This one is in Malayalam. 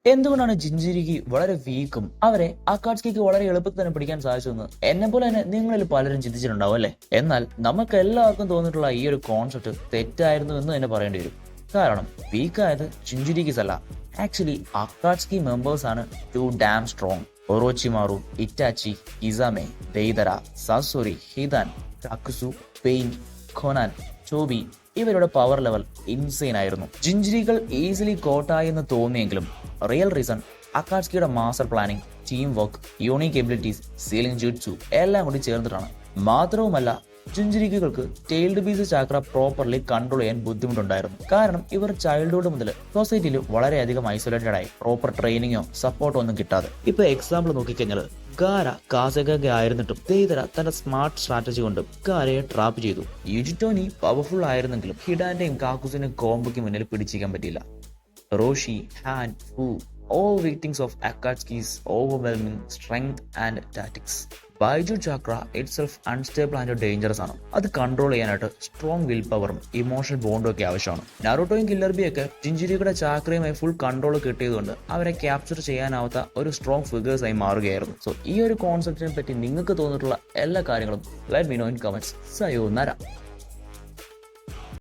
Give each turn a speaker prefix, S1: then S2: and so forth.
S1: എന്തുകൊണ്ടാണ് ജിൻജിരിക്ക് വളരെ വീക്കും അവരെ അക്കാട്സുകിക്ക് വളരെ എളുപ്പത്തിൽ തന്നെ പിടിക്കാൻ സാധിച്ചതെന്ന് എന്നെ പോലെ തന്നെ നിങ്ങളിൽ പലരും ചിന്തിച്ചിട്ടുണ്ടാവും അല്ലെ? എന്നാൽ നമുക്ക് എല്ലാവർക്കും തോന്നിയിട്ടുള്ള ഈ ഒരു കോൺസെപ്റ്റ് തെറ്റായിരുന്നു എന്ന് തന്നെ പറയേണ്ടി വരും. കാരണം വീക്കായത് ജിൻജിരിക്കിസ് അല്ല, ആക്ച്വലി അക്കാട്സുകി മെമ്പേഴ്സ് ആണ് too damn strong. Orochimaru, Itachi, ഇസാമെ, Deidara, Sasori, Hidan, Kakuzu, Pain, Konan, ചോബി ഇവരുടെ പവർ ലെവൽ ഇൻസെയിൻ ആയിരുന്നു. ജിൻജിരികൾ ഈസിലി കോട്ടായി എന്ന് തോന്നിയെങ്കിലും റിയൽ റീസൺ അക്കാട്സുകിയുടെ master planning, team work, unique abilities, sealing jutsu എല്ലാം കൂടി ചേർന്നിട്ടാണ്. മാത്രവുമല്ല ജിൻജിരിക്കുകൾക്ക് tailed beasts chakra properly control ചെയ്യാൻ ബുദ്ധിമുട്ടുണ്ടായിരുന്നു. കാരണം ഇവർ ചൈൽഡ്ഹുഡ് മുതൽ സൊസൈറ്റിയിൽ വളരെയധികം ഐസൊലേറ്റഡ് ആയി, പ്രോപ്പർ ട്രെയിനിങ്ങോ സപ്പോർട്ടോ ഒന്നും കിട്ടാതെ. ഇപ്പൊ എക്സാമ്പിൾ നോക്കിക്കഴിഞ്ഞാൽ ഗാര കാസഗെ ആയിരുന്നിട്ടും ദെയ്തറ തന്റെ സ്മാർട്ട് സ്ട്രാറ്റജി കൊണ്ട് ഗാരയെ ട്രാപ്പ് ചെയ്തു. യുജിറ്റോനി പവർഫുൾ ആയിരുന്നെങ്കിലും ഹിഡാന്റെയും കാക്കുസിന്റെയും കോംബോയ്ക്ക് മുന്നിൽ പിടിച്ചിരിക്കാൻ പറ്റിയില്ല. റോഷി, ഹാൻ, ഫു all victims of Akatsuki's overwhelming strength and tactics. Baiju ചാക്ര itself unstable and dangerous ആണ്. അത് കൺട്രോൾ ചെയ്യാനായിട്ട് സ്ട്രോങ് വിൽ പവറും ഇമോഷണൽ ബോണ്ടും ഒക്കെ ആവശ്യമാണ്. നാരുട്ടോയും കില്ലർബിയൊക്കെ ജിൻജിരിയുടെ ചാക്രയുമായി ഫുൾ കൺട്രോൾ കിട്ടിയതുകൊണ്ട് അവരെ ക്യാപ്ചർ ചെയ്യാനാവാത്ത ഒരു സ്ട്രോങ് ഫിഗേഴ്സ് ആയി മാറുകയായിരുന്നു. സോ ഈ ഒരു കോൺസെപ്റ്റിനെ പറ്റി നിങ്ങൾക്ക് തോന്നിയിട്ടുള്ള എല്ലാ കാര്യങ്ങളും let me know in comments. Sayonara.